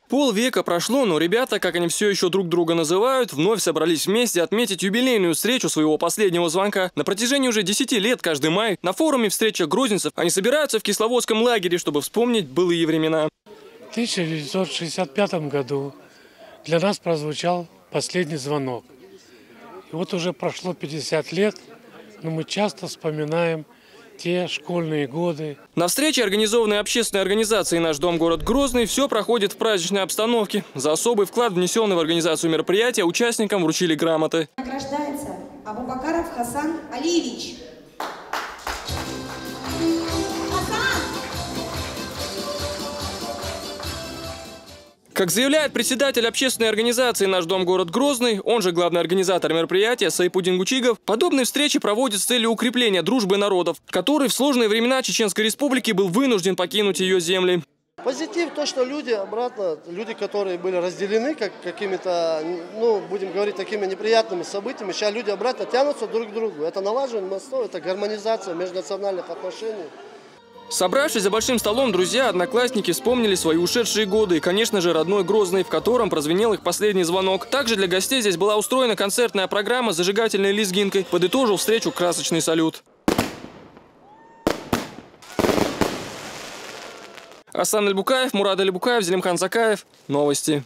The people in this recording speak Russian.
Полвека прошло, но ребята, как они все еще друг друга называют, вновь собрались вместе отметить юбилейную встречу своего последнего звонка. На протяжении уже 10 лет каждый май на форуме «Встреча грузинцев» они собираются в Кисловодском лагере, чтобы вспомнить былые времена. В 1965 году для нас прозвучал последний звонок. И вот уже прошло 50 лет, но мы часто вспоминаем те школьные годы. На встрече, организованной общественной организацией «Наш дом, город Грозный», все проходит в праздничной обстановке. За особый вклад, внесенный в организацию мероприятия, участникам вручили грамоты. Награждается Абубакаров Хасан Алиевич. Как заявляет председатель общественной организации «Наш дом, город Грозный», он же главный организатор мероприятия Сайпудин Гучигов, подобные встречи проводят с целью укрепления дружбы народов, который в сложные времена Чеченской Республики был вынужден покинуть ее земли. Позитив то, что люди, которые были разделены какими-то, будем говорить, такими неприятными событиями, сейчас люди обратно тянутся друг к другу. Это налаживание мостов, это гармонизация межнациональных отношений. Собравшись за большим столом, друзья, одноклассники вспомнили свои ушедшие годы и, конечно же, родной Грозный, в котором прозвенел их последний звонок. Также для гостей здесь была устроена концертная программа с зажигательной лезгинкой. Подытожил встречу красочный салют. Асан Альбукаев, Мурад Альбукаев, Зелимхан Закаев. Новости.